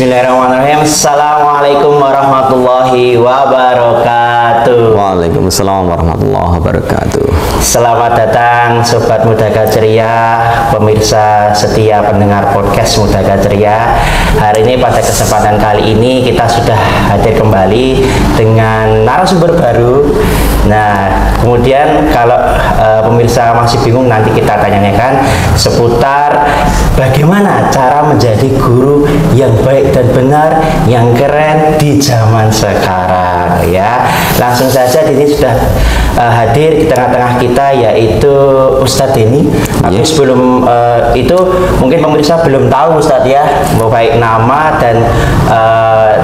Bismillahirrahmanirrahim. Assalamualaikum warahmatullahi wabarakatuh. Waalaikumsalam warahmatullahi wabarakatuh. Selamat datang Sobat Mudaka Ceria, pemirsa setia pendengar podcast Mudaka Ceria. Hari ini pada kesempatan kali ini kita sudah hadir kembali dengan narasumber baru. Nah, kemudian kalau pemirsa masih bingung, nanti kita tanyakan seputar bagaimana cara menjadi guru yang baik dan benar, yang keren di zaman sekarang, ya. Langsung saja ini sudah hadir di tengah-tengah kita, yaitu Ustadz Denny. Tapi sebelum itu mungkin pemirsa belum tahu Ustadz, ya, baik nama dan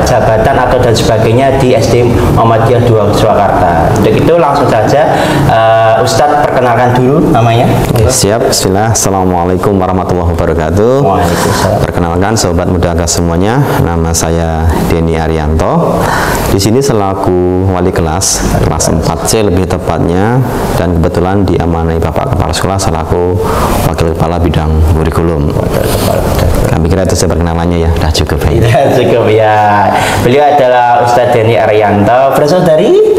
jabatan atau dan sebagainya di SD Muhammadiyah 2 Surakarta. Untuk itu langsung saja Ustadz perkenalkan dulu namanya. Siap, bismillah. Assalamualaikum warahmatullahi wabarakatuh. Waalaikumsalam. Perkenalkan Sobat Mudaka semuanya, nama saya Denny Arianto. Di sini selaku wali kelas 4C lebih tepatnya, dan kebetulan diamanai Bapak Kepala Sekolah selaku Wakil Kepala Bidang Kurikulum. Kami kira itu perkenalannya, ya, dah cukup ya. Cukup, ya. Beliau adalah Ustadz Denny Arianto, berasal dari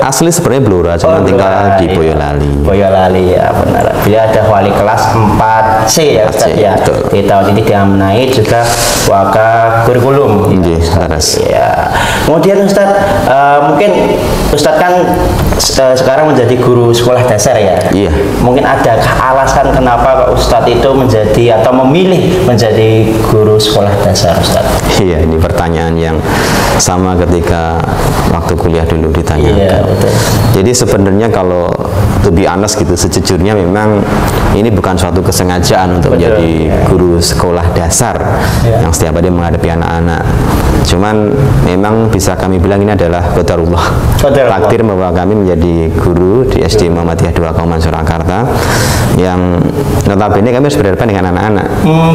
asli sebenarnya Blora, cuma tinggal di Boyolali. Boyolali, ya, benar. Beliau ada wali kelas 4C, ya, Ustadz, ya. Di tahun ini diamanai juga Wakil Kurikulum. Ya. Kemudian Ustadz, mungkin Ustadz kan sekarang menjadi guru sekolah dasar, ya. Iya. Mungkin adakah alasan kenapa Ustadz itu menjadi atau memilih menjadi guru sekolah dasar, Ustadz? Iya, ini pertanyaan yang sama ketika waktu kuliah dulu ditanyakan. Iya, betul. Jadi sebenarnya kalau to be honest gitu, sejujurnya memang ini bukan suatu kesengajaan untuk menjadi guru sekolah dasar yang setiap hari menghadapi anak-anak. Cuman memang bisa kami bilang ini adalah qadarullah, takdir bahwa kami menjadi guru di SD Muhammadiyah 2 Kauman Surakarta, yang notabene kami harus berhadapan dengan anak-anak.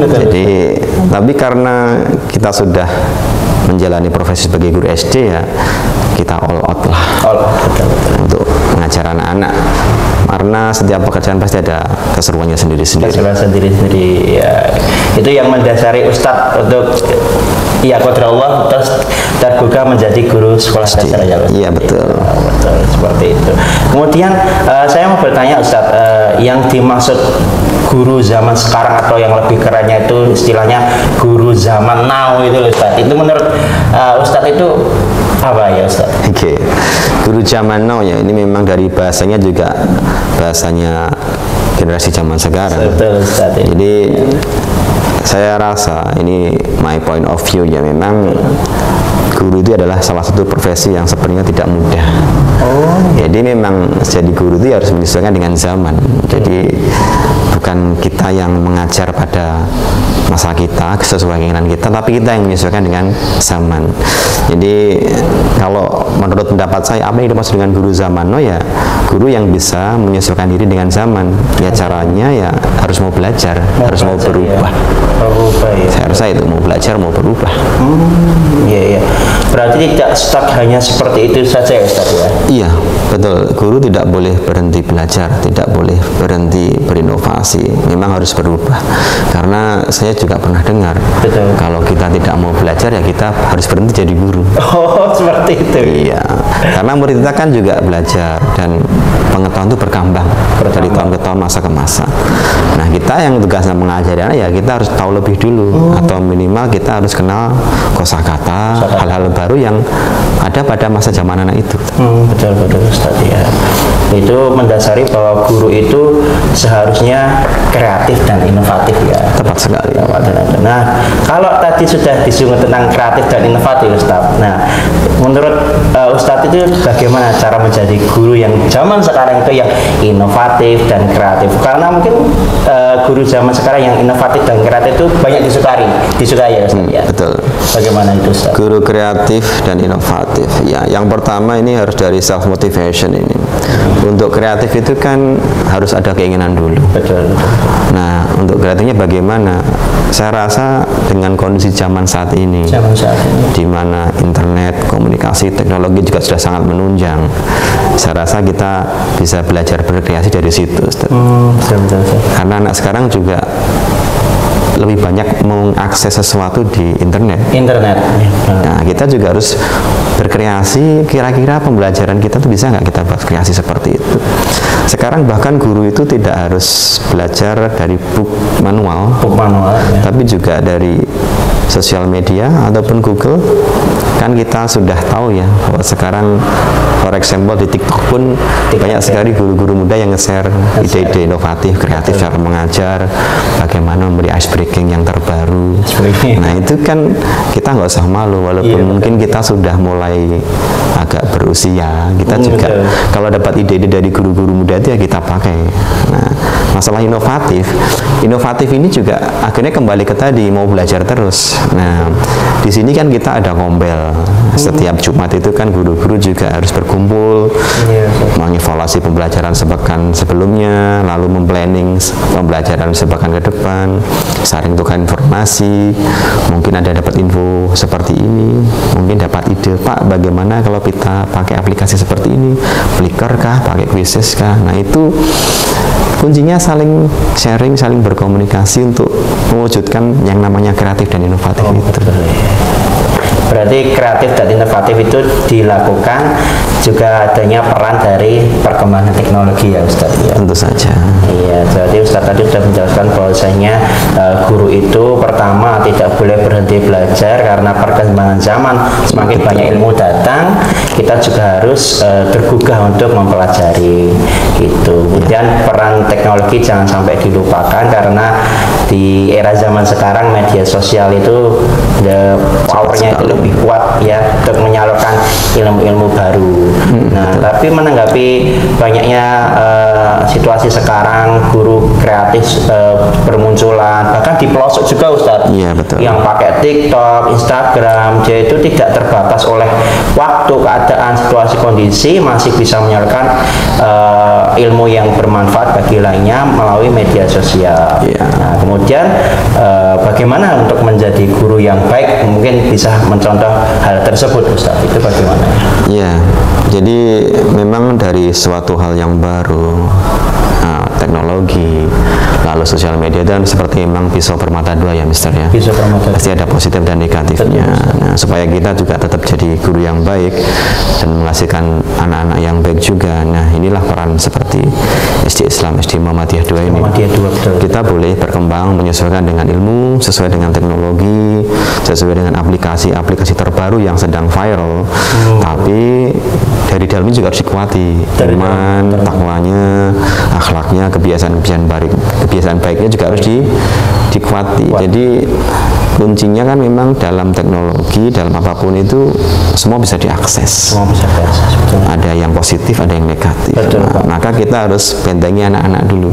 Jadi tapi karena kita sudah menjalani profesi sebagai guru SD, ya kita all out lah untuk mengajar anak-anak, karena setiap pekerjaan pasti ada keseruannya sendiri-sendiri. Ya. Itu yang mendasari Ustadz untuk, ya, qadarullah terus terbuka menjadi guru sekolah dasar, ya. Iya, betul. Ya, betul, seperti itu. Kemudian saya mau bertanya Ustadz, yang dimaksud guru zaman sekarang atau yang lebih kerennya itu istilahnya guru zaman now itu, Ustadz. Itu menurut Ustadz itu apa, ya, Ustadz? Oke. Guru zaman now, ya, ini memang dari bahasanya juga bahasanya generasi zaman sekarang. Betul, Ustadz. Ya. Jadi saya rasa ini my point of view, ya, memang guru itu adalah salah satu profesi yang sebenarnya tidak mudah. Jadi memang jadi guru itu harus menyesuaikan dengan zaman. Jadi bukan kita yang mengajar pada masa kita sesuai keinginan kita, tapi kita yang menyesuaikan dengan zaman. Jadi kalau menurut pendapat saya, apa yang dimaksud dengan guru zaman now, ya guru yang bisa menyesuaikan diri dengan zaman. Ya caranya ya harus mau belajar, harus mau berubah. Ya. Saya rasa itu mau belajar, mau berubah. Iya. Berarti tidak stuck hanya seperti itu saja, ya, Ustaz, ya? Iya, betul. Guru tidak boleh berhenti belajar, tidak boleh berhenti berinovasi. Memang harus berubah. Karena saya juga pernah dengar, kalau kita tidak mau belajar, ya kita harus berhenti jadi guru. Oh, seperti itu. Iya. Karena murid kita kan juga belajar, dan pengetahuan itu berkembang dari tahun ke tahun, masa ke masa. Nah, kita yang tugasnya mengajari anak, ya kita harus tahu lebih dulu, atau minimal kita harus kenal kosakata, hal-hal baru yang ada pada masa zaman anak itu. Betul, Ustaz, ya. Itu mendasari bahwa guru itu seharusnya kreatif dan inovatif, ya. Tepat sekali. Nah, kalau tadi sudah disinggung tentang kreatif dan inovatif, Ustaz. Nah, menurut Ustaz itu bagaimana cara menjadi guru yang zaman sekarang itu yang inovatif dan kreatif? Karena mungkin guru zaman sekarang yang inovatif dan kreatif itu banyak disukai, ya, Ustaz, ya. Betul. Bagaimana itu, Ustaz? Guru kreatif dan inovatif, ya, yang pertama ini harus dari self motivation ini. Untuk kreatif itu kan harus ada keinginan dulu. Betul. Nah, untuk kreatifnya bagaimana? Saya rasa dengan kondisi zaman saat ini, di mana internet, komunikasi, teknologi juga sudah sangat menunjang, saya rasa kita bisa belajar berkreasi dari situ, Ustaz. Betul. Karena anak sekarang juga lebih banyak mengakses sesuatu di internet. Nah, kita juga harus berkreasi, kira-kira pembelajaran kita tuh bisa nggak kita buat kreasi seperti itu. Sekarang bahkan guru itu tidak harus belajar dari buku manual, ya. Tapi juga dari sosial media ataupun Google. Kan kita sudah tahu ya bahwa sekarang for example di TikTok pun banyak sekali guru-guru muda yang nge-share ide-ide inovatif, kreatif cara mengajar, bagaimana memberi ice breaking yang terbaru. Nah itu kan kita nggak usah malu, walaupun mungkin kita sudah mulai agak berusia, kita juga kalau dapat ide-ide dari guru-guru muda itu ya kita pakai. Nah masalah inovatif ini juga akhirnya kembali ke tadi, mau belajar terus. Nah di sini kan kita ada ngombel. Setiap Jumat itu kan guru-guru juga harus berkumpul, mengevaluasi pembelajaran sepekan sebelumnya, lalu memplanning pembelajaran sepekan ke depan, saling tukar informasi. Mungkin ada dapat info seperti ini, mungkin dapat ide, Pak bagaimana kalau kita pakai aplikasi seperti ini, Flickr kah, pakai Quizzes kah. Nah itu kuncinya saling sharing, saling berkomunikasi untuk mewujudkan yang namanya kreatif dan inovatif itu. Berarti kreatif dan inovatif itu dilakukan juga adanya peran dari perkembangan teknologi ya Ustaz ya. Tentu saja. Iya, jadi Ustaz tadi sudah menjelaskan bahwasanya guru itu pertama tidak boleh berhenti belajar karena perkembangan zaman, semakin banyak ilmu datang, kita juga harus tergugah untuk mempelajari itu. Kemudian peran teknologi jangan sampai dilupakan karena di era zaman sekarang media sosial itu powernya itu lebih kuat ya untuk menyalurkan ilmu-ilmu baru. Nah, tapi menanggapi banyaknya situasi sekarang guru kreatif bermunculan, bahkan di pelosok juga Ustadz, yang pakai TikTok, Instagram, dia itu tidak terbatas oleh waktu, keadaan, situasi, kondisi, masih bisa menyalurkan ilmu yang bermanfaat bagi lainnya melalui media sosial. Nah, kemudian bagaimana untuk menjadi guru yang baik, mungkin bisa mencontoh hal tersebut Ustaz, itu bagaimana? Ya, jadi memang dari suatu hal yang baru, teknologi, lalu sosial media, dan seperti memang pisau bermata dua ya Mister ya. Pisau bermata dua. Pasti ada positif dan negatifnya. Nah, supaya kita juga tetap jadi guru yang baik dan menghasilkan anak-anak yang baik juga. Nah, inilah peran seperti SD Islam, SD Muhammadiyah 2 ini. Kita boleh berkembang menyesuaikan dengan ilmu, sesuai dengan teknologi, sesuai dengan aplikasi terbaru yang sedang viral. Tapi dari dalamnya juga harus dikuati, iman, takwanya, akhlaknya, kebiasaan baiknya juga harus dikuati. Jadi kuncinya kan memang dalam teknologi, dalam apapun itu semua bisa diakses. Ada yang positif, ada yang negatif. Maka kita harus bentengi anak-anak dulu.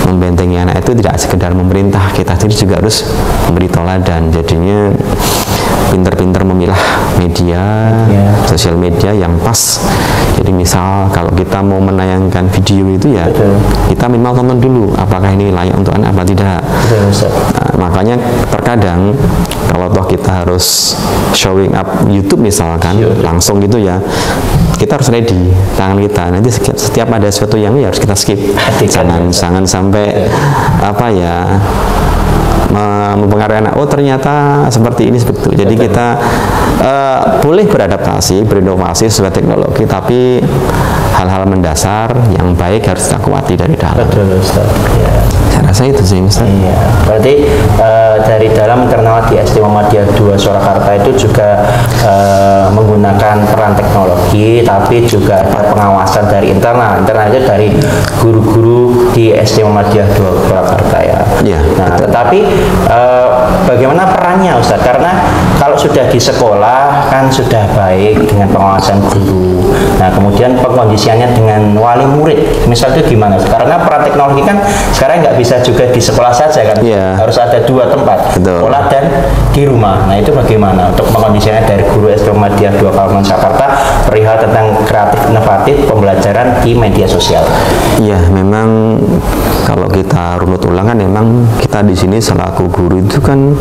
Membentengi anak itu tidak sekedar memerintah, kita sendiri juga harus memberi teladan. Jadinya pinter-pinter memilah media, sosial media yang pas. Jadi misal kalau kita mau menayangkan video itu ya kita minimal tonton dulu apakah ini layak untuk anak apa tidak. Nah, makanya terkadang kalau toh kita harus showing up YouTube misalkan langsung gitu ya, kita harus ready tangan kita, nanti setiap ada sesuatu yang harus kita skip. Jangan sampai apa ya mempengaruhi anak, oh ternyata seperti ini, seperti itu. Jadi kita boleh beradaptasi, berinovasi sesuai teknologi, tapi hal-hal mendasar yang baik harus kita kuati dari dalam. Betul Ustaz. Ya. Saya rasa itu sih Ustaz. Iya. Berarti dari dalam internal di SD Muhammadiyah 2 Surakarta itu juga menggunakan peran teknologi, tapi juga ada pengawasan dari internal. Internal itu dari guru-guru di SD Muhammadiyah 2 Surakarta ya. Iya. Nah, tetapi bagaimana perannya Ustaz? Karena kalau sudah di sekolah kan sudah baik dengan pengawasan guru. Nah, kemudian pengkondisiannya dengan wali murid, misal itu gimana? Karena peran teknologi kan sekarang nggak bisa juga di sekolah saja kan, harus ada 2 tempat, sekolah dan di rumah. Nah, itu bagaimana untuk pengkondisiannya dari guru SD Muhammadiyah 2 Kauman Jakarta perihal tentang kreatif inovatif pembelajaran di media sosial? Iya, memang kalau kita runut ulang kan memang kita di sini selaku guru itu kan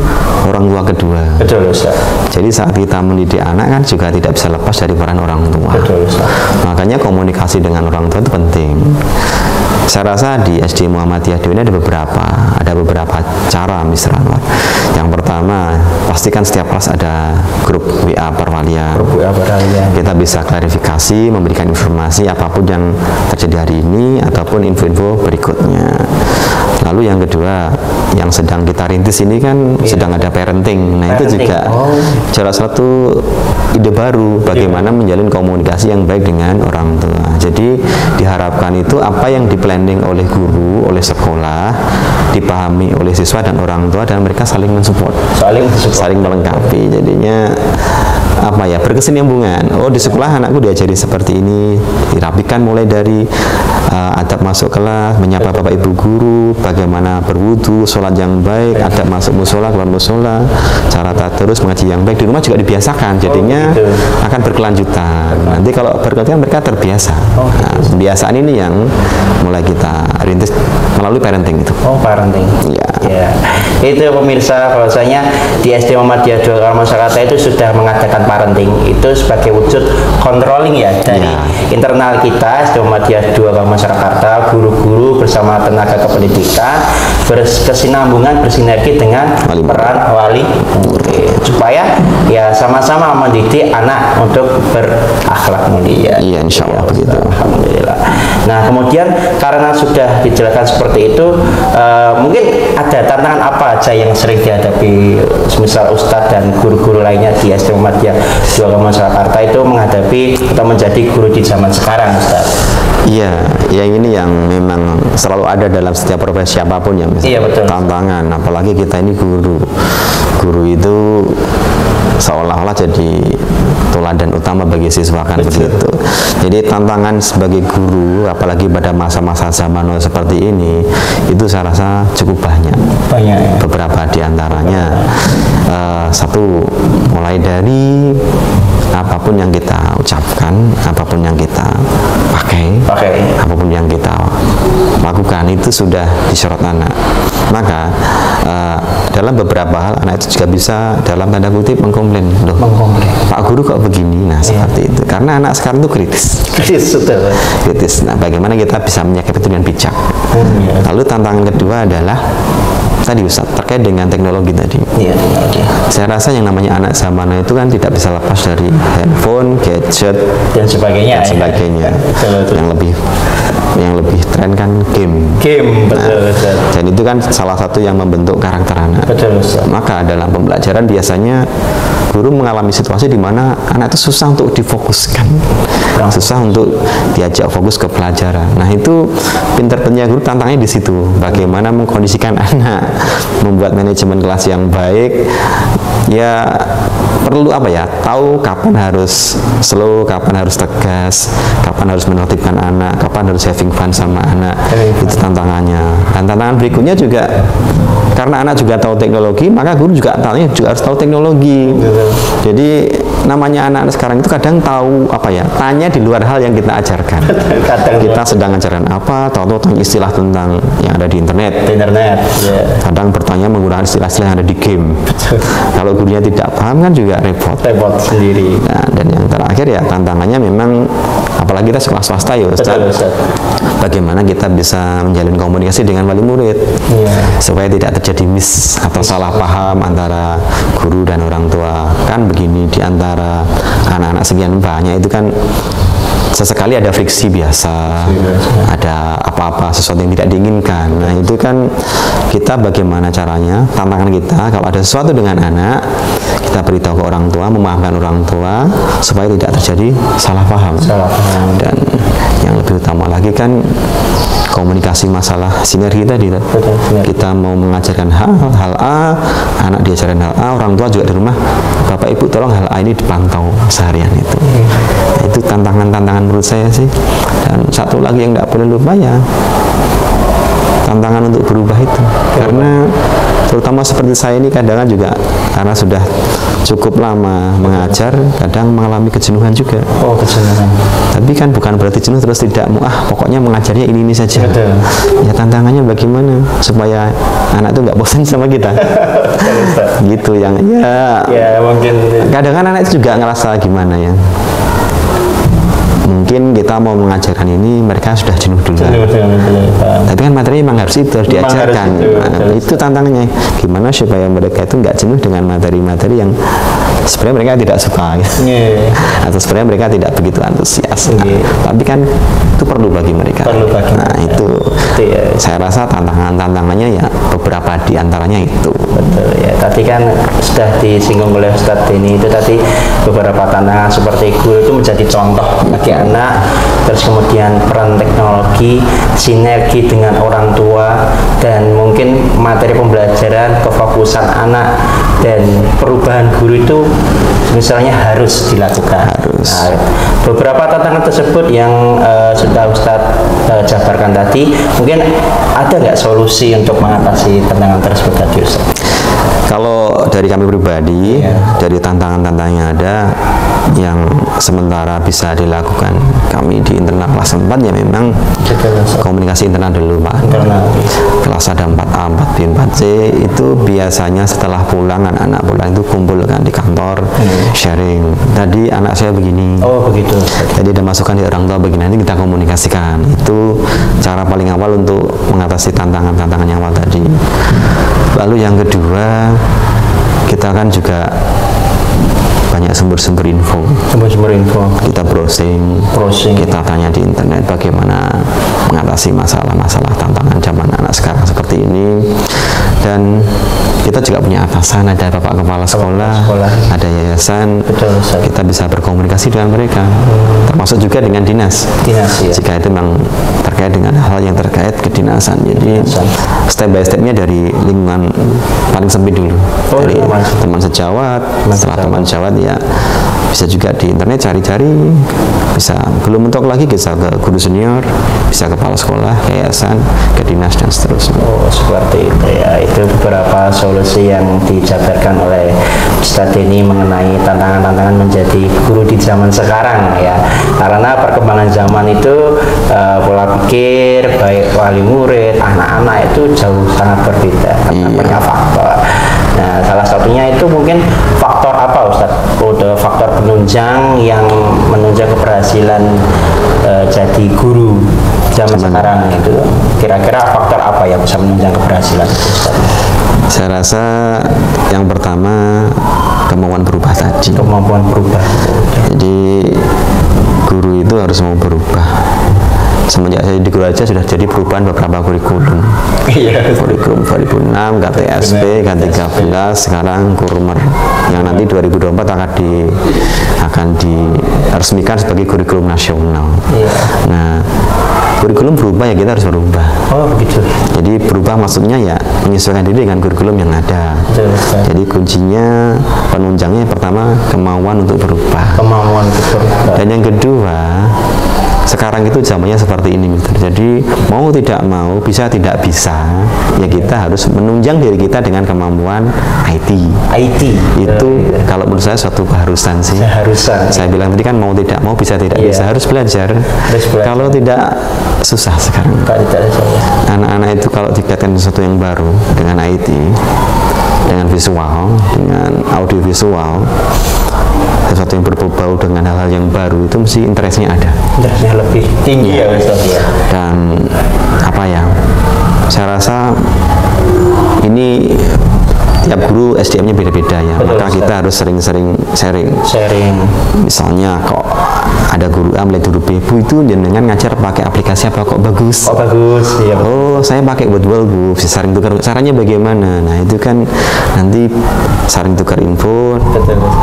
orang tua kedua. Betul Ustaz. Jadi saat kita mendidik anak kan juga tidak bisa lepas dari peran orang tua. Betul Ustaz. Makanya komunikasi dengan orang tua itu penting. Saya rasa di SD Muhammadiyah ini ada beberapa cara, Mr. Anwar. Yang pertama, pastikan setiap kelas ada grup WA perwalian. Kita bisa klarifikasi, memberikan informasi apapun yang terjadi hari ini ataupun info-info berikutnya. Lalu yang kedua, yang sedang kita rintis ini kan sedang ada parenting. Nah, itu juga salah satu ide baru bagaimana menjalin komunikasi yang baik dengan orang tua. Jadi diharapkan itu apa yang di-planning oleh guru, oleh sekolah, dipahami oleh siswa dan orang tua, dan mereka saling mensupport, saling melengkapi. Jadinya apa ya, berkesinambungan. Oh, di sekolah anakku diajari seperti ini, dirapikan mulai dari adab masuk kelas, menyapa bapak ibu guru, bagaimana berwudu, sholat yang baik, adab masuk musola, keluar musola, cara tadarus, mengaji yang baik. Di rumah juga dibiasakan, jadinya akan berkelanjutan. Nanti kalau berkelanjutan mereka terbiasa. Nah, kebiasaan ini yang mulai kita rintis melalui parenting itu. Parenting. Ya. Itu pemirsa, bahwasanya di SD Muhammadiyah 2 Karamasakarta itu sudah mengadakan parenting. Itu sebagai wujud controlling ya dari internal kita SD Muhammadiyah 2 Karamasakarta, guru-guru bersama tenaga kependidikan berkesinambungan, bersinergi dengan peran wali supaya ya sama-sama mendidik anak untuk berakhlak mulia. Iya, insya Allah begitu. Alhamdulillah. Nah, kemudian karena sudah dijelaskan seperti itu, mungkin ada tantangan apa aja yang sering dihadapi misal Ustadz dan guru-guru lainnya di SD Muhammadiyah 2 Karamasakarta itu menghadapi atau menjadi guru di zaman sekarang, Ustadz? Iya, yang ini yang memang selalu ada dalam setiap profesi apapun ya, betul. Tantangan, apalagi kita ini guru. Guru itu seolah-olah jadi teladan utama bagi siswa kan, begitu. Jadi tantangan sebagai guru, apalagi pada masa-masa zaman seperti ini, itu saya rasa cukup banyak. Beberapa diantaranya, satu, mulai dari apapun yang kita ucapkan, apapun yang kita pakai, apapun yang kita lakukan itu sudah disorot anak. Maka dalam beberapa hal anak itu juga bisa dalam tanda kutip mengkomplain, loh, Pak Guru kok begini. Nah, seperti itu. Karena anak sekarang itu kritis. Nah, bagaimana kita bisa menyikapi itu dengan bijak. Lalu tantangan kedua adalah tadi Ustaz, terkait dengan teknologi tadi. Saya rasa yang namanya anak zaman itu kan tidak bisa lepas dari handphone, gadget dan sebagainya. Yang lebih tren kan game. Betul. Dan itu kan salah satu yang membentuk karakter anak. Maka dalam pembelajaran biasanya guru mengalami situasi di mana anak itu susah untuk difokuskan, susah untuk diajak fokus ke pelajaran. Nah, itu pintar-pintarnya guru, tantangannya di situ. Bagaimana mengkondisikan anak, membuat manajemen kelas yang baik. Ya perlu tahu kapan harus slow, kapan harus tegas, kapan harus menertibkan anak, kapan harus having fun sama anak. Itu tantangannya. Dan tantangan berikutnya juga karena anak juga tahu teknologi, maka guru juga harus tahu teknologi. Jadi namanya anak-anak sekarang itu kadang tahu tanya di luar hal yang kita ajarkan. Kita sedang ajarkan apa, tahu tentang istilah tentang yang ada di internet. Kadang bertanya menggunakan istilah-istilah yang ada di game. Kalau gurunya tidak paham kan juga repot sendiri. Nah, dan yang terakhir ya tantangannya memang, apalagi kita sekolah swasta ya Ustaz. Bagaimana kita bisa menjalin komunikasi dengan wali murid supaya tidak terjadi miss atau salah paham antara guru dan orang tua. Kan begini, di antara anak-anak sekian banyak itu kan sesekali ada friksi biasa, ada apa-apa sesuatu yang tidak diinginkan. Nah, itu kan kita bagaimana caranya, tantangan kita kalau ada sesuatu dengan anak, kita beritahu ke orang tua, memahamkan orang tua supaya tidak terjadi salah paham. Dan yang lebih utama lagi kan komunikasi masalah sinergi tadi. Kita mau mengajarkan hal A, anak diajarkan hal A, orang tua juga di rumah, Bapak Ibu tolong hal A ini dipantau seharian itu. Nah, itu tantangan-tantangan menurut saya sih. Dan satu lagi yang tidak boleh lupa ya tantangan untuk berubah itu. Karena terutama seperti saya ini kadang juga karena sudah cukup lama mengajar, kadang mengalami kejenuhan juga. Kejenuhan. Tapi kan bukan berarti jenuh terus tidak mau, pokoknya mengajarnya ini saja. Ya tantangannya bagaimana supaya anak itu nggak bosan sama kita. Gitu yang ya mungkin kadang kan anak itu juga ngerasa gimana ya, mungkin mungkin kita mau mengajarkan ini mereka sudah jenuh dulu. Tapi kan materi memang harus itu, harus diajarkan. Itu tantangannya. Gimana supaya mereka itu nggak jenuh dengan materi-materi yang sebenarnya mereka tidak suka, gitu. Atau sebenarnya mereka tidak begitu antusias. Tapi kan itu perlu bagi mereka. Itu saya rasa tantangannya ya beberapa di antaranya itu. Betul ya. Tadi kan sudah disinggung oleh Ustadz Denny itu tadi beberapa tantangan seperti guru itu menjadi contoh bagi anak, terus kemudian peran teknologi, sinergi dengan orang tua, dan mungkin materi pembelajaran, kefokusan anak, dan perubahan guru itu misalnya harus dilakukan. Nah, beberapa tantangan tersebut yang sudah Ustadz jabarkan tadi, mungkin ada nggak solusi untuk mengatasi tantangan tersebut tadi, Ustadz? Kalau dari kami pribadi, dari tantangan-tantangan yang ada yang sementara bisa dilakukan kami di internal kelas 4 ya memang komunikasi internal dulu Pak. Kelas ada 4A, 4B, 4C itu biasanya setelah pulang anak-anak pulang itu kumpulkan di kantor, sharing. Tadi anak saya begini. Oh begitu. Jadi ada masukan dari orang tua begini, nanti kita komunikasikan. Itu cara paling awal untuk mengatasi tantangan-tantangan yang awal tadi. Lalu yang kedua, kita kan juga banyak sumber-sumber info. Kita browsing, kita tanya di internet bagaimana mengatasi masalah-masalah tantangan zaman anak sekarang seperti ini. Dan kita juga punya atasan, ada bapak kepala sekolah, ada yayasan. Kita bisa berkomunikasi dengan mereka, termasuk juga dengan dinas. Jika itu memang terkait dengan hal yang terkait kedinasan. Jadi step by stepnya dari lingkungan paling sempit dulu, dari teman sejawat. Setelah teman sejawat ya bisa juga di internet cari-cari, bisa belum mentok lagi bisa ke guru senior, bisa kepala sekolah, yayasan, ke dinas dan seterusnya. Oh seperti itu ya. Itu beberapa solusi yang dijabarkan oleh Ustadz Denny mengenai tantangan-tantangan menjadi guru di zaman sekarang ya. Karena perkembangan zaman itu pola pikir baik wali murid, anak-anak itu jauh sangat berbeda karena banyak faktor. Nah, salah satunya itu mungkin faktor apa, Ustadz? Udah faktor penunjang yang menunjang keberhasilan jadi guru zaman sekarang itu. Kira-kira faktor apa yang bisa menunjang keberhasilan, Ustadz? Saya rasa yang pertama kemauan berubah tadi. Kemampuan berubah. Jadi guru itu harus mau berubah. Semenjak saya di guru aja sudah jadi perubahan beberapa kurikulum. Kurikulum 2006, KTSP, K13, sekarang Kurmer yang nanti 2024 akan diresmikan sebagai kurikulum nasional. Nah, kurikulum berubah ya kita harus berubah. Oh begitu. Jadi berubah maksudnya ya menyesuaikan diri dengan kurikulum yang ada. Jadi kuncinya, penunjangnya pertama kemauan untuk berubah. Dan yang kedua, sekarang itu zamannya seperti ini, jadi mau tidak mau, bisa tidak bisa, ya kita harus menunjang diri kita dengan kemampuan IT. Itu kalau menurut saya suatu keharusan sih. Saya bilang tadi kan mau tidak mau, bisa tidak bisa, harus belajar. Kalau tidak susah sekarang. Anak-anak itu kalau dikaitkan sesuatu yang baru dengan IT, dengan visual, dengan audiovisual, sesuatu yang berbau dengan hal-hal yang baru, itu mesti interestnya ada. Interestnya lebih tinggi ya Ustaz ya. Dan apa ya, saya rasa ini tiap guru SDM-nya beda-beda ya. Maka kita harus sering-sering sharing. Misalnya kok ada guru A melihat guru B, Bu itu dengan ngajar pakai aplikasi apa kok bagus? Oh bagus, iya. Oh saya pakai Woodwell Bu, saring tukar. Caranya bagaimana? Nah itu kan nanti saring tukar info,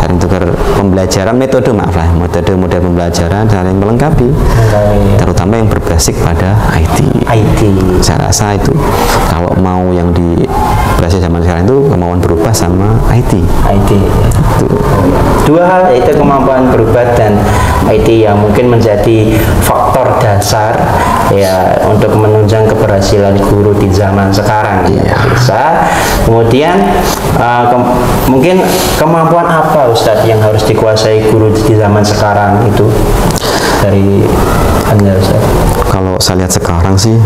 saring tukar pembelajaran, metode model pembelajaran saling melengkapi, terutama yang berbasis pada IT. Saya rasa itu kalau mau yang di berbasis zaman sekarang itu kemauan berubah sama IT. Dua hal, yaitu kemampuan berubah dan IT yang mungkin menjadi faktor dasar ya untuk menunjang keberhasilan guru di zaman sekarang. Bisa. Kemudian mungkin kemampuan apa Ustadz yang harus dikuasai guru di zaman sekarang itu dari Anda Ustadz? Kalau saya lihat sekarang sih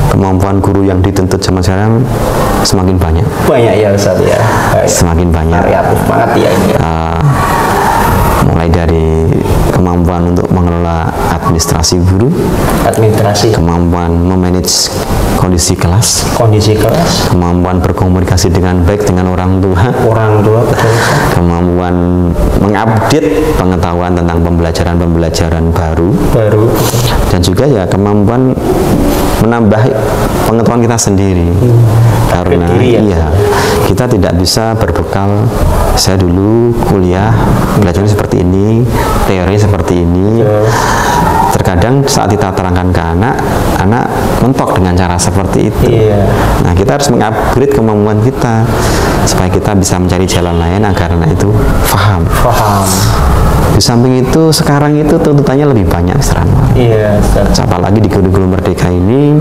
kemampuan guru yang dituntut zaman sekarang semakin banyak. Banyak ya Ustadz ya. Semakin banyak. Variatif banget ya ini. Mulai dari kemampuan untuk mengelola administrasi guru, kemampuan memanage kondisi kelas, kemampuan berkomunikasi dengan baik dengan orang tua, betul. kemampuan mengupdate pengetahuan tentang pembelajaran baru, dan juga ya kemampuan menambah pengetahuan kita sendiri. Karena kita tidak bisa berbekal, saya dulu kuliah belajarnya seperti ini, teori seperti ini. Terkadang saat kita terangkan ke anak mentok dengan cara seperti itu. Nah, kita harus mengupgrade kemampuan kita supaya kita bisa mencari jalan lain agar anak itu paham. Di samping itu, sekarang itu tuntutannya lebih banyak, Mr. Anwar. Apalagi di kurikulum Merdeka ini,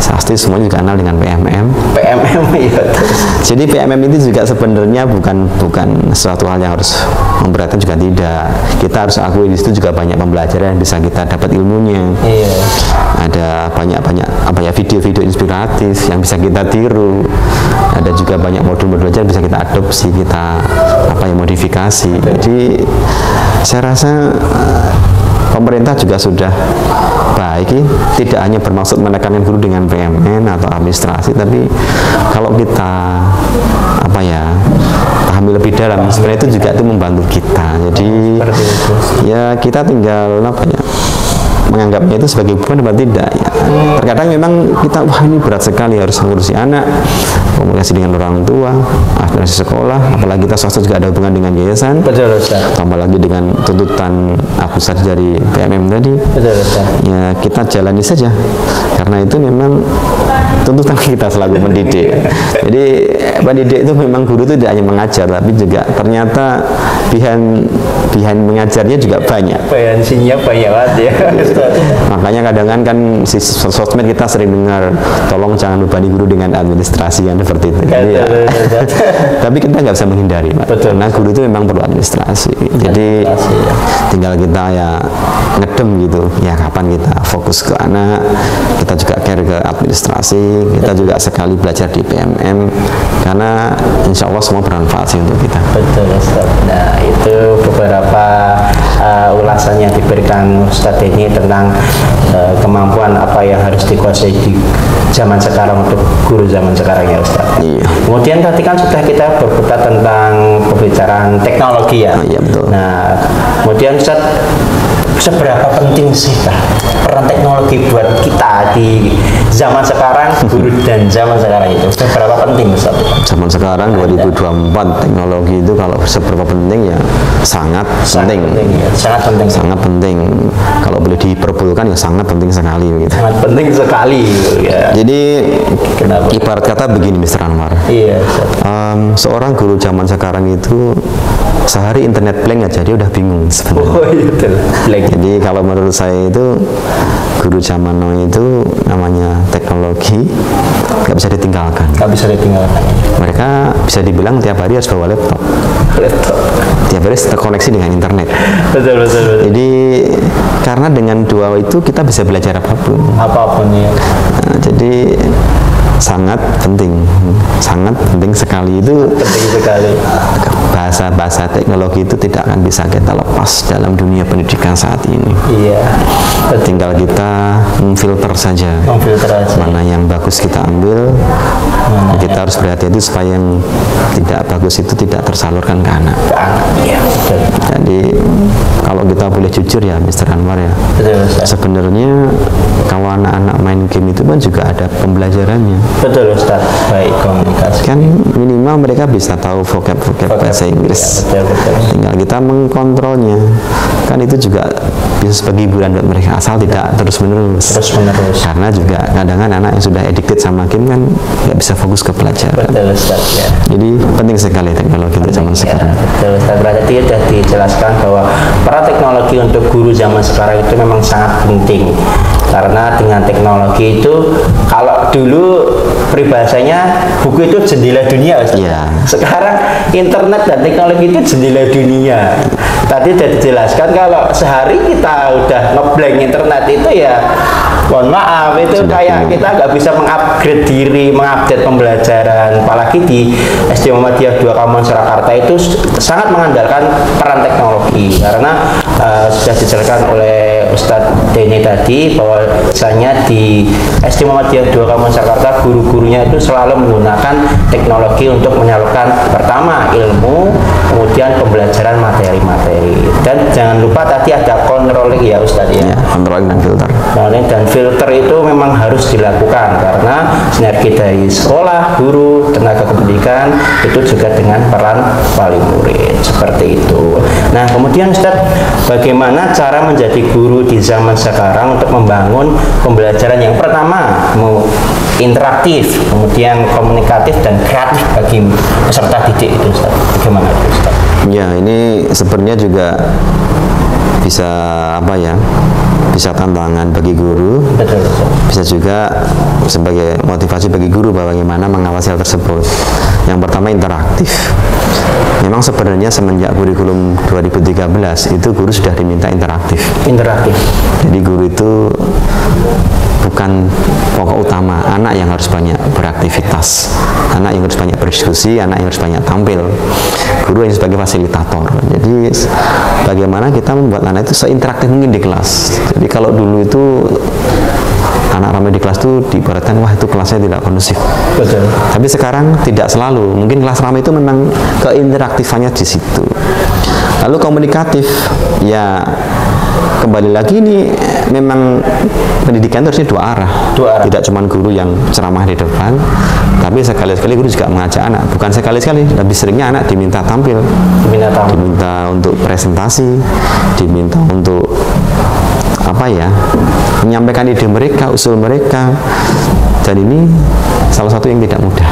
pasti semuanya juga kenal dengan PMM. Jadi PMM itu juga sebenarnya bukan suatu hal yang harus memberatkan, juga tidak. Kita harus akui di situ juga banyak pembelajaran yang bisa kita dapat ilmunya. Ada banyak video-video inspiratif yang bisa kita tiru. Ada juga banyak modul-modul belajar bisa kita adopsi, kita modifikasi. Jadi saya rasa pemerintah juga sudah baik, tidak hanya bermaksud menekankan guru dengan PMN atau administrasi, tapi kalau kita pahami lebih dalam, sebenarnya itu juga itu membantu kita. Jadi ya kita tinggal menganggapnya itu sebagai beban atau tidak ya. Terkadang memang kita ini berat sekali harus mengurusi anak, komunikasi dengan orang tua, administrasi sekolah, apalagi kita swasta juga ada hubungan dengan yayasan, tambah lagi dengan tuntutan administrasi dari PMM tadi. Ya kita jalani saja, karena itu memang tuntutan kita selalu mendidik. Jadi pendidik itu memang guru itu tidak hanya mengajar, tapi juga ternyata behind mengajarnya juga banyak. Behind-nya banyak banget ya. Makanya kadang kan sosmed kita sering dengar, tolong jangan bebani guru dengan administrasi kan seperti itu. Tapi kita nggak bisa menghindari, Pak. Karena guru itu memang perlu administrasi. Jadi tinggal kita ya ngedem gitu. Ya kapan kita fokus ke anak, kita juga care ke administrasi, kita juga sekali belajar di PMM, karena insya Allah semua bermanfaat sih untuk kita. Betul, Ustaz. Nah itu beberapa ulasan yang diberikan Ustaz ini tentang kemampuan apa yang harus dikuasai di zaman sekarang untuk guru zaman sekarang ya Ustaz. Kemudian tadi kan sudah kita berputar tentang pembicaraan teknologi ya. Betul. Nah kemudian Ustaz, seberapa penting sih peran teknologi buat kita di zaman sekarang, guru dan zaman sekarang itu seberapa penting Ustaz? Zaman sekarang 2024 teknologi itu kalau seberapa penting ya sangat penting. Sangat penting. Kalau boleh diperbulkan ya sangat penting sekali begitu. Sangat penting sekali ya. Jadi ibarat kata begini Mr. Anwar. Seorang guru zaman sekarang itu sehari internet blank aja dia udah bingung sebenarnya. Jadi kalau menurut saya itu guru zaman now itu namanya teknologi nggak bisa ditinggalkan. Mereka bisa dibilang tiap hari harus bawa laptop. Tiap hari terkoneksi dengan internet. Betul. Jadi karena dengan dua itu kita bisa belajar apapun ya. Nah, jadi sangat penting sekali itu. Bahasa teknologi itu tidak akan bisa kita lepas dalam dunia pendidikan saat ini. Tinggal kita memfilter saja. Mana yang bagus kita ambil. Kita harus berhati-hati supaya yang tidak bagus itu tidak tersalurkan ke anak. Jadi kalau kita boleh jujur ya Mr. Anwar ya, sebenarnya kalau anak-anak main game itu kan juga ada pembelajarannya. Betul Ustaz, baik komunikasi. Kan minimal mereka bisa tahu vocab bahasa Inggris. Tinggal kita mengkontrolnya. Kan itu juga bisa sebagai hiburan buat mereka, asal tidak terus-menerus. Karena juga kadang-kadang anak yang sudah addicted sama game kan nggak bisa fokus ke pelajaran. Betul Ustaz ya. Jadi penting sekali teknologi untuk zaman sekarang. Betul Ustaz, berarti sudah dijelaskan bahwa peran teknologi untuk guru zaman sekarang itu memang sangat penting. Karena dengan teknologi itu, kalau dulu peribahasanya buku itu jendela dunia Ustaz. Sekarang internet dan teknologi itu jendela dunia. Tadi sudah dijelaskan kalau sehari kita udah ngeblank internet itu ya mohon maaf itu kayak kita nggak bisa mengupgrade diri, mengupdate pembelajaran. Apalagi di SD Muhammadiyah 2 Kampung Surakarta itu sangat mengandalkan peran teknologi karena sudah dijelaskan oleh Ustadz Denny tadi, bahwasanya di SD Muhammadiyah 2 Kampung Jakarta guru-gurunya itu selalu menggunakan teknologi untuk menyalurkan pertama ilmu, kemudian pembelajaran materi-materi, dan jangan lupa tadi ada controlling ya Ustadz ya. Controlling dan filter. Controlling dan filter itu memang harus dilakukan karena sinergi dari sekolah, guru, tenaga pendidikan itu juga dengan peran wali murid seperti itu. Nah kemudian Ustadz, bagaimana cara menjadi guru di zaman sekarang untuk membangun pembelajaran yang pertama interaktif, kemudian komunikatif dan kreatif bagi peserta didik itu Ustadz? Bagaimana itu Ustadz? Ya, ini sebenarnya juga bisa bisa tantangan bagi guru. Betul. Bisa juga sebagai motivasi bagi guru bahwa bagaimana mengawasi hal tersebut. Yang pertama interaktif. Memang sebenarnya semenjak kurikulum 2013 itu guru sudah diminta interaktif. Jadi guru itu bukan pokok utama, anak yang harus banyak beraktivitas, anak yang harus banyak berdiskusi, anak yang harus banyak tampil, guru yang sebagai fasilitator. Jadi bagaimana kita membuat anak itu seinteraktif mungkin di kelas. Jadi kalau dulu itu anak ramai di kelas itu diibaratkan wah itu kelasnya tidak kondusif. Betul. Tapi sekarang tidak selalu. Mungkin kelas ramai itu memang keinteraktifannya di situ. Lalu komunikatif, ya kembali lagi ini memang pendidikan itu harusnya dua arah. Tidak cuma guru yang ceramah di depan, tapi sekali-sekali guru juga mengajak anak. Bukan sekali-sekali, lebih seringnya anak diminta tampil, diminta untuk presentasi, diminta untuk menyampaikan ide mereka, usul mereka. Dan ini salah satu yang tidak mudah.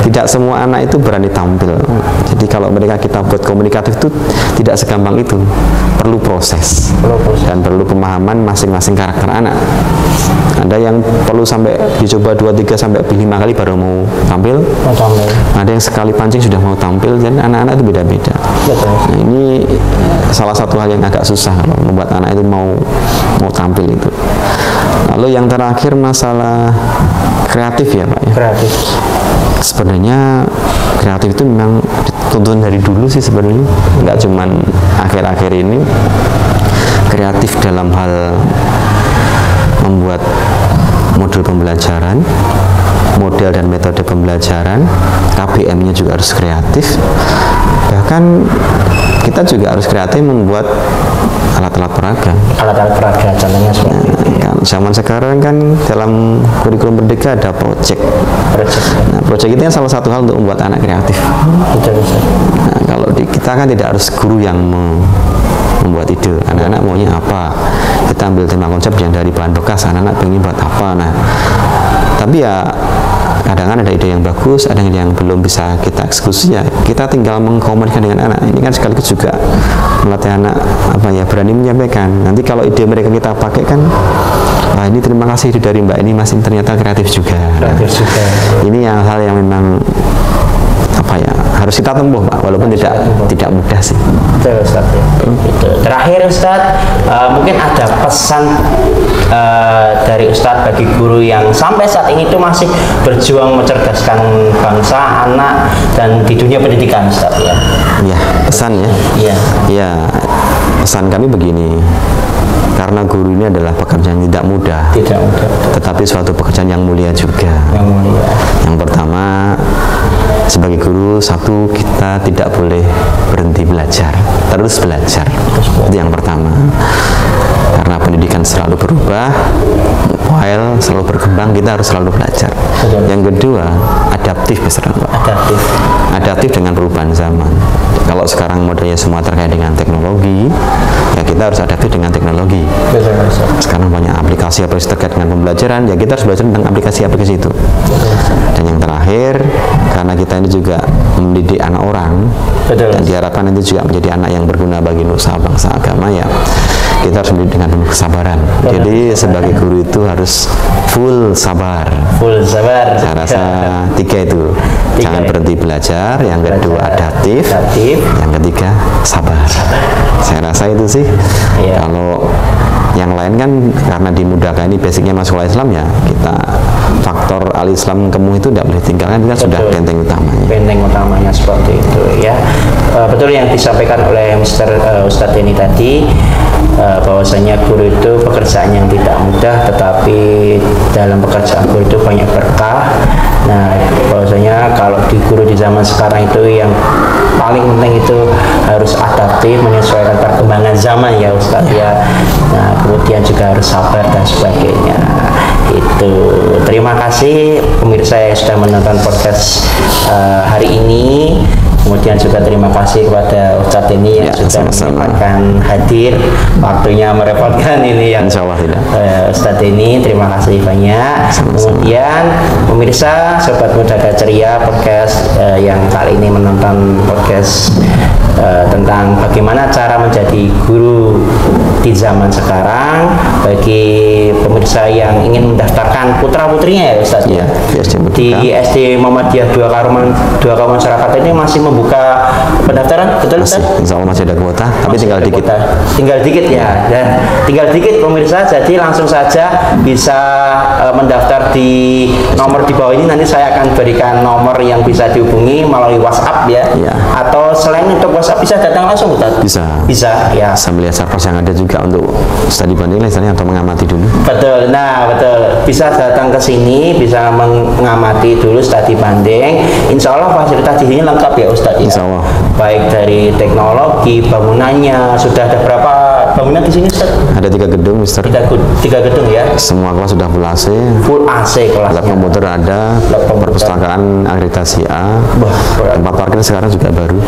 Tidak semua anak itu berani tampil. Jadi kalau mereka kita buat komunikatif itu tidak segampang itu. Perlu proses. Dan perlu pemahaman masing-masing karakter anak. Ada yang perlu sampai dicoba 2, 3 sampai 5 kali baru mau tampil. Ada yang sekali pancing sudah mau tampil. Dan anak-anak itu beda-beda. Nah, ini salah satu hal yang agak susah kalau membuat anak itu mau tampil itu. Lalu yang terakhir masalah kreatif ya Pak ya. Kreatif. Sebenarnya kreatif itu memang dituntun dari dulu sih sebenarnya, nggak cuman akhir-akhir ini. Kreatif dalam hal membuat modul pembelajaran, model dan metode pembelajaran, KBM-nya juga harus kreatif. Bahkan kita juga harus kreatif membuat alat-alat peraga. Alat-alat peraga contohnya seperti zaman sekarang kan dalam kurikulum merdeka ada project. Nah, project itu salah satu hal untuk membuat anak kreatif. Nah, kalau kita kan tidak harus guru yang membuat ide. Anak-anak maunya apa? Kita ambil tema konsep yang dari bahan bekas. Anak-anak pengen buat apa? Nah, tapi ya kadang-kadang ada ide yang bagus, ada yang belum bisa kita eksekusi, ya kita tinggal mengkomunikasikan dengan anak. Ini kan sekaligus juga melatih anak berani menyampaikan. Nanti kalau ide mereka kita pakai kan, wah ini terima kasih ide dari Mbak ini masih ternyata kreatif juga. Ini yang hal yang memang harus kita tempuh Pak, walaupun tidak mudah sih. Betul Ustaz ya. Terakhir Ustaz, mungkin ada pesan dari Ustaz bagi guru yang sampai saat ini itu masih berjuang mencerdaskan bangsa, anak, dan di dunia pendidikan Ustaz ya. Iya, pesan ya. Iya, pesan kami begini. Karena guru ini adalah pekerjaan yang tidak mudah, tetapi suatu pekerjaan yang mulia juga. Yang pertama, sebagai guru, satu, kita tidak boleh berhenti belajar, terus belajar. Itu yang pertama. Karena pendidikan selalu berubah, while selalu berkembang, kita harus selalu belajar. Yang kedua, adaptif adaptif dengan perubahan zaman. Kalau sekarang modelnya semua terkait dengan teknologi, ya kita harus adaptif dengan teknologi. Sekarang banyak aplikasi terkait dengan pembelajaran, ya kita harus belajar tentang aplikasi-aplikasi itu. Dan yang terakhir, karena kita ini juga mendidik anak orang, dan diharapkan nanti juga menjadi anak yang berguna bagi nusa, bangsa, agama, ya kita harus mendidik dengan penuh kesabaran. Jadi sebagai guru itu harus full sabar. Saya rasa 3 itu. Jangan berhenti belajar. Yang kedua adaptif. Yang ketiga sabar. Saya rasa itu sih. Kalau yang lain kan karena dimudahkan, ini basicnya masuk Islam, ya kita faktor al-Islam kemuh itu tidak boleh tinggalkan, kita sudah benteng utamanya. Benteng utamanya seperti itu ya. betul yang disampaikan oleh Ustadz Denny tadi, bahwasanya guru itu pekerjaan yang tidak mudah, tetapi dalam pekerjaan guru itu banyak berkah. Nah, bahwasanya kalau di guru di zaman sekarang itu yang paling penting itu harus adaptif, menyesuaikan perkembangan zaman ya Ustadz ya. Nah, kemudian juga harus sabar dan sebagainya. Itu terima kasih pemirsa yang sudah menonton podcast hari ini. Kemudian juga terima kasih kepada Ustadz ini yang sudah menyempatkan hadir, waktunya merepotkan ini ya. Insya Allah tidak. Ustadz ini terima kasih banyak. Kemudian pemirsa Sobat Muda Ceria podcast yang kali ini menonton podcast tentang bagaimana cara menjadi guru di zaman sekarang, bagi pemirsa yang ingin mendaftarkan putra putrinya ya Ustadz ya, di SD Muhammadiyah 2 Kauman Surakarta ini masih membuka pendaftaran, betul Ustaz? Insya Allah masih ada kuota, tapi tinggal dikit. Tinggal dikit ya, dan tinggal dikit pemirsa, jadi langsung saja bisa mendaftar di nomor di bawah ini. Nanti saya akan berikan nomor yang bisa dihubungi melalui WhatsApp ya, atau selain untuk WhatsApp bisa datang langsung Ustaz? Bisa ya. Bisa melihat sarpras yang ada juga untuk studi banding istilahnya, atau mengamati dulu. Betul, nah betul, bisa datang ke sini, bisa mengamati dulu studi banding. Insya Allah fasilitas di sini lengkap ya Ustadz. Insya Allah. Baik dari teknologi, bangunannya, sudah ada berapa bangunan di sini Ustaz? Ada 3 gedung Mister. 3 gedung ya. Semua kelas sudah full AC. Full AC kelasnya. Lab komputer ada, perpustakaan akreditasi A. Tempat parkir sekarang juga baru.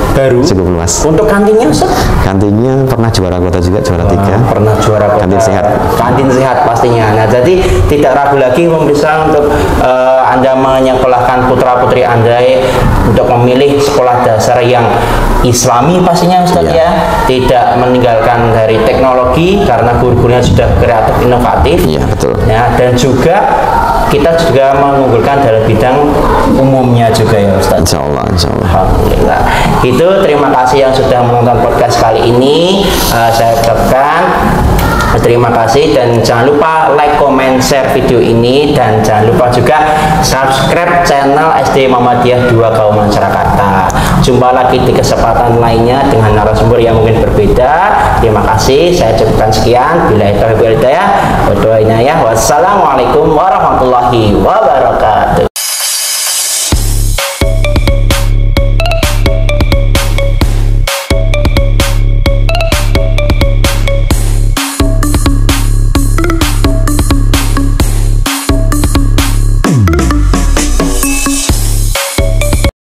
Cukup luas. Untuk kantinnya Ustaz? Kantinnya pernah juara kota juga, juara 3. Pernah juara kota. Kantin sehat. Kantin sehat pastinya. Nah, jadi tidak ragu lagi pemirsa untuk Anda menyekolahkan putra-putri Anda untuk memilih sekolah dasar yang Islami pastinya Ustaz ya. Tidak meninggalkan dari teknologi karena guru-gurunya sudah kreatif inovatif. Iya, betul. Ya, dan juga kita juga mengunggulkan dalam bidang umumnya juga ya Ustaz. Insya Allah, insya Allah. Alhamdulillah. Itu terima kasih yang sudah menonton podcast kali ini. Saya ucapkan terima kasih, dan jangan lupa like, comment, share video ini, dan jangan lupa juga subscribe channel SD Muhammadiyah 2 Kauman Surakarta. Jumpa lagi di kesempatan lainnya dengan narasumber yang mungkin berbeda. Terima kasih, saya cukupkan sekian. Billahi taufiq wal hidayah. Wassalamualaikum warahmatullahi wabarakatuh.